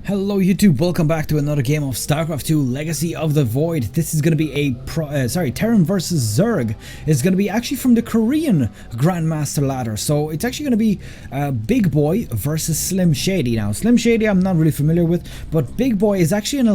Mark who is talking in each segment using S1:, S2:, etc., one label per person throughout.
S1: Hello YouTube, welcome back to another game of Starcraft 2 Legacy of the Void. This is going to be a Terran versus Zerg. It's going to be actually from the Korean Grandmaster ladder. So it's actually going to be BIGBOY versus SlimShady. Now SlimShady I'm not really familiar with, but BIGBOY is actually an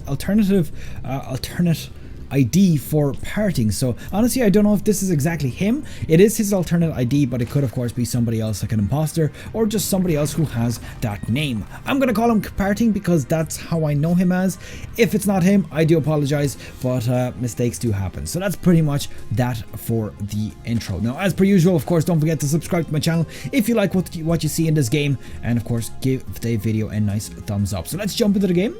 S1: alternate ID for parting. So honestly I don't know if this is exactly him. It is his alternate ID, but it could of course be somebody else like an imposter or just somebody else who has that name. I'm gonna call him parting because that's how I know him as. If it's not him, I do apologize, but mistakes do happen. So that's pretty much that for the intro. Now as per usual, of course, don't forget to subscribe to my channel if you like what you see in this game, and of course give the video a nice thumbs up. So let's jump into the game.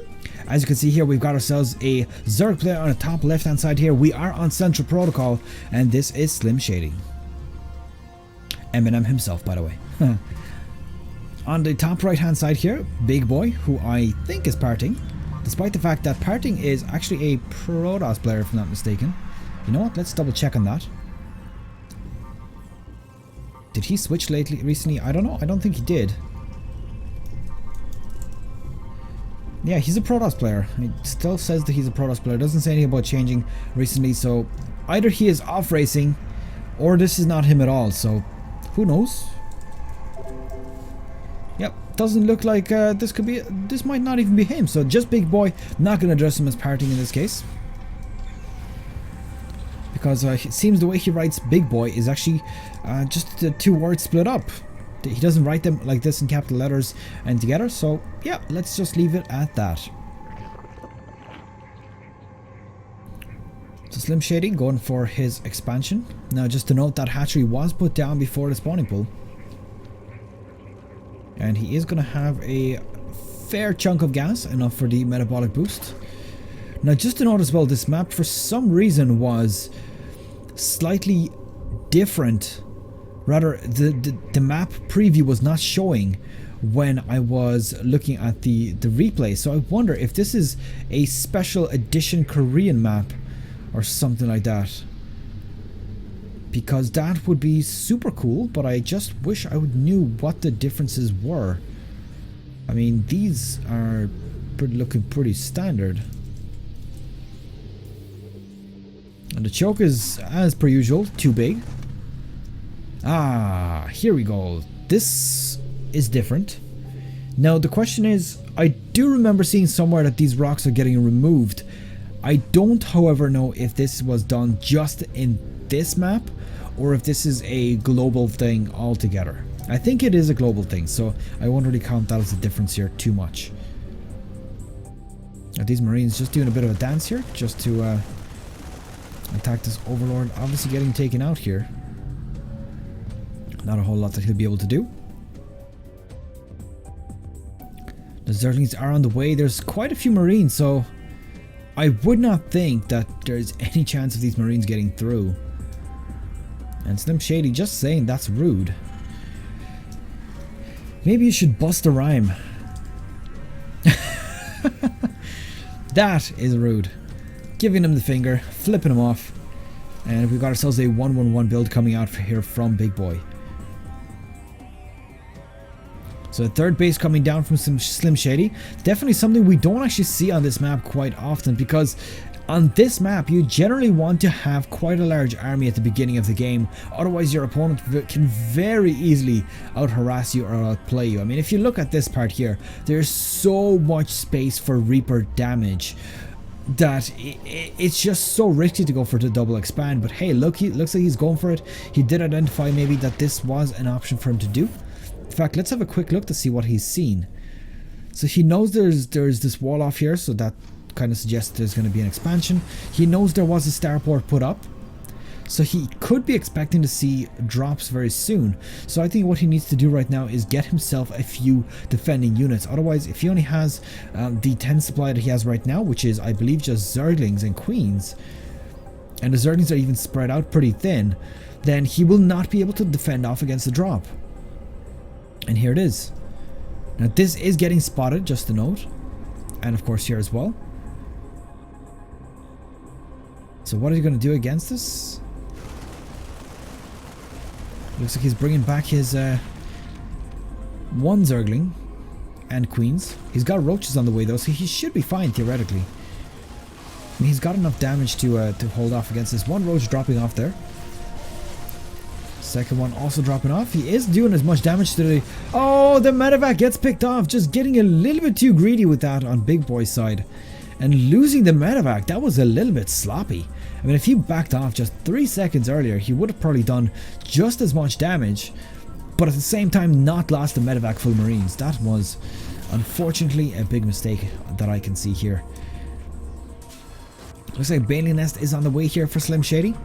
S1: As you can see here, we've got ourselves a Zerg player on the top left hand side here. We are on Central Protocol, and this is SlimShady. Eminem himself, by the way. On the top right hand side here, BIGBOY, who I think is parting, despite the fact that parting is actually a Protoss player if I'm not mistaken. You know what, let's double check on that. Did he switch recently? I don't know, I don't think he did. Yeah, he's a Protoss player. It still says that he's a Protoss player. It doesn't say anything about changing recently, so either he is off racing or this is not him at all, so who knows? Yep, doesn't look like this might not even be him, so just BIGBOY. Not gonna address him as parting in this case, because it seems the way he writes BIGBOY is actually just the two words split up. He doesn't write them like this in capital letters and together, so yeah, let's just leave it at that. So SlimShady going for his expansion. Now just to note that hatchery was put down before the spawning pool, and he is going to have a fair chunk of gas, enough for the metabolic boost. Now just to note as well, this map for some reason was slightly different. Rather, the map preview was not showing when I was looking at the replay. So I wonder if this is a special edition Korean map or something like that, because that would be super cool, but I just wish I would knew what the differences were. I mean, these are looking pretty standard. And the choke is, as per usual, too big. Ah, here we go. This is different. Now the question is, I do remember seeing somewhere that these rocks are getting removed. I don't, however, know if this was done just in this map or if this is a global thing altogether. I think it is a global thing, so I won't really count that as a difference here too much. Are these Marines just doing a bit of a dance here just to attack this Overlord? Obviously getting taken out here. Not a whole lot that he'll be able to do. The Zerglings are on the way. There's quite a few Marines, so I would not think that there's any chance of these Marines getting through. And SlimShady just saying that's rude. Maybe you should bust a rhyme. That is rude. Giving him the finger, flipping him off. And we've got ourselves a 1-1-1 build coming out here from BIGBOY. So the third base coming down from some SlimShady. Definitely something we don't actually see on this map quite often, because on this map you generally want to have quite a large army at the beginning of the game. Otherwise your opponent can very easily out harass you or outplay you. I mean, if you look at this part here, there's so much space for Reaper damage that it's just so risky to go for the double expand. But hey, look, he looks like he's going for it. He did identify maybe that this was an option for him to do. In fact, let's have a quick look to see what he's seen. So he knows there's this wall off here, so that kind of suggests there's going to be an expansion. He knows there was a starport put up, so he could be expecting to see drops very soon. So I think what he needs to do right now is get himself a few defending units. Otherwise, if he only has the 10 supply that he has right now, which is I believe just Zerglings and Queens, and the Zerglings are even spread out pretty thin, then he will not be able to defend off against the drop. And here it is. Now this is getting spotted, just to note, and of course here as well. So what are you going to do against this? Looks like he's bringing back his one Zergling. and queens. He's got roaches on the way though, so he should be fine theoretically. I mean, he's got enough damage to hold off against this. One roach dropping off there. Second one also dropping off. He is doing as much damage to the... Oh, the medevac gets picked off. Just getting a little bit too greedy with that on Big Boy's side. And losing the medevac, that was a little bit sloppy. I mean, if he backed off just 3 seconds earlier, he would have probably done just as much damage, but at the same time not lost the medevac full marines. That was unfortunately a big mistake that I can see here. Looks like Baneling Nest is on the way here for SlimShady.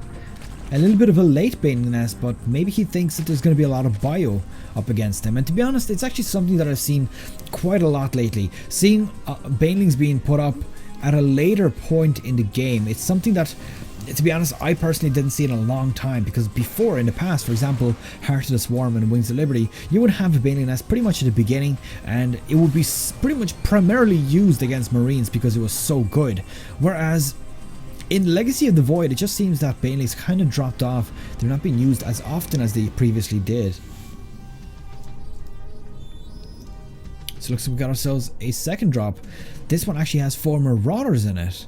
S1: A little bit of a late Baneling Nest, but maybe he thinks that there's going to be a lot of bio up against him. And to be honest, it's actually something that I've seen quite a lot lately. Seeing Banelings being put up at a later point in the game, it's something that, to be honest, I personally didn't see in a long time, because before, in the past, for example, Heart of the Swarm and Wings of Liberty, you would have a Baneling Nest pretty much at the beginning, and it would be pretty much primarily used against Marines because it was so good. Whereas in Legacy of the Void, it just seems that Banelings kind of dropped off. They're not being used as often as they previously did. So looks like we got ourselves a second drop. This one actually has 4 Marauders in it.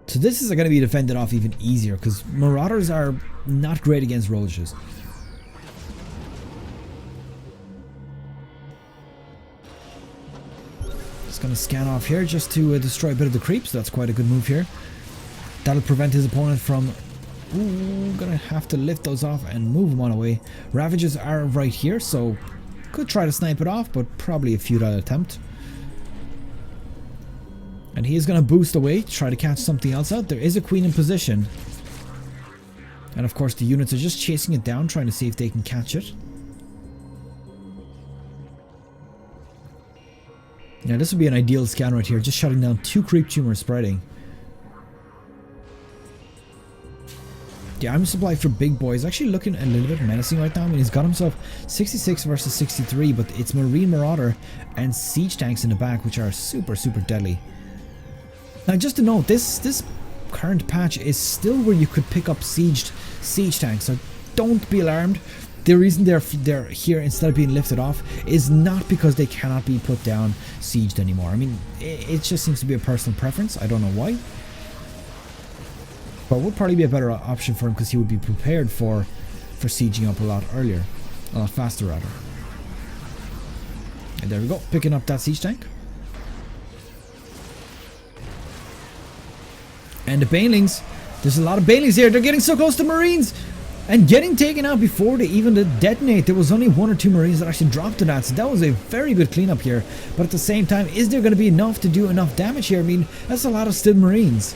S1: So this is going to be defended off even easier, because Marauders are not great against roaches. Just going to scan off here just to destroy a bit of the creeps. That's quite a good move here. That'll prevent his opponent from... Ooh, gonna have to lift those off and move them on away. Ravages are right here, so could try to snipe it off, but probably a futile attempt. And he is going to boost away, try to catch something else out. There is a queen in position. And of course the units are just chasing it down, trying to see if they can catch it. Yeah, this would be an ideal scan right here, just shutting down 2 creep tumors spreading. The army supply for Big Boy is actually looking a little bit menacing right now. I mean, he's got himself 66 versus 63, but it's Marine Marauder and Siege Tanks in the back, which are super, super deadly. Now, just to note, this current patch is still where you could pick up siege tanks, so don't be alarmed. The reason they're here instead of being lifted off is not because they cannot be put down sieged anymore. I mean, it just seems to be a personal preference. I don't know why. But it would probably be a better option for him, because he would be prepared for sieging up a lot earlier. A lot faster, rather. And there we go, picking up that siege tank. And the Banelings, there's a lot of Banelings here. They're getting so close to Marines and getting taken out before they even detonate. There was only 1 or 2 Marines that actually dropped to that, so that was a very good cleanup here. But at the same time, is there going to be enough to do enough damage here? I mean, that's a lot of still Marines.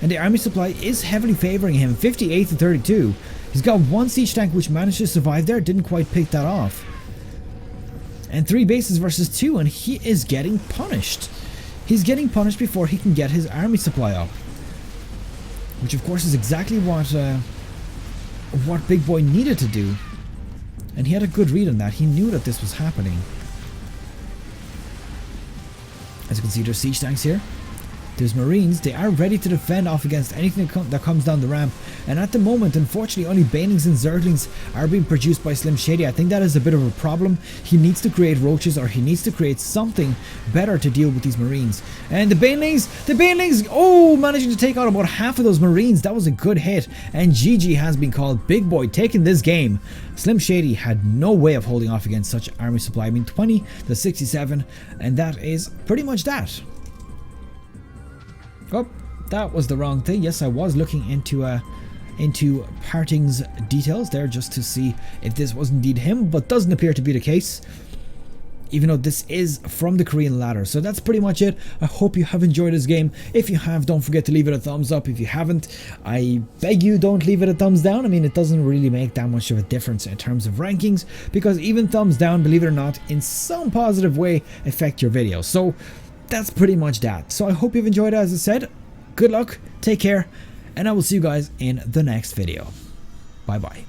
S1: And the army supply is heavily favoring him, 58 to 32. He's got 1 siege tank which managed to survive there, didn't quite pick that off. And 3 bases versus 2, and he is getting punished. He's getting punished before he can get his army supply up. Which of course is exactly what Big Boy needed to do. And he had a good read on that. He knew that this was happening. As you can see, there's siege tanks here. There's Marines. They are ready to defend off against anything that comes down the ramp. And at the moment, unfortunately, only Banelings and Zerglings are being produced by SlimShady. I think that is a bit of a problem. He needs to create roaches, or he needs to create something better to deal with these Marines. And the Banelings, oh, managing to take out about half of those Marines. That was a good hit. And GG has been called. Big Boy taking this game. SlimShady had no way of holding off against such army supply. I mean, 20 to 67, and that is pretty much that. Oh, that was the wrong thing. Yes, I was looking into Parting's details there just to see if this was indeed him, but doesn't appear to be the case, even though this is from the Korean ladder. So that's pretty much it. I hope you have enjoyed this game. If you have, don't forget to leave it a thumbs up. If you haven't, I beg you, don't leave it a thumbs down. I mean, it doesn't really make that much of a difference in terms of rankings, because even thumbs down, believe it or not, in some positive way affect your video. So that's pretty much that. So I hope you've enjoyed it. As I said, good luck, take care, and I will see you guys in the next video. Bye bye.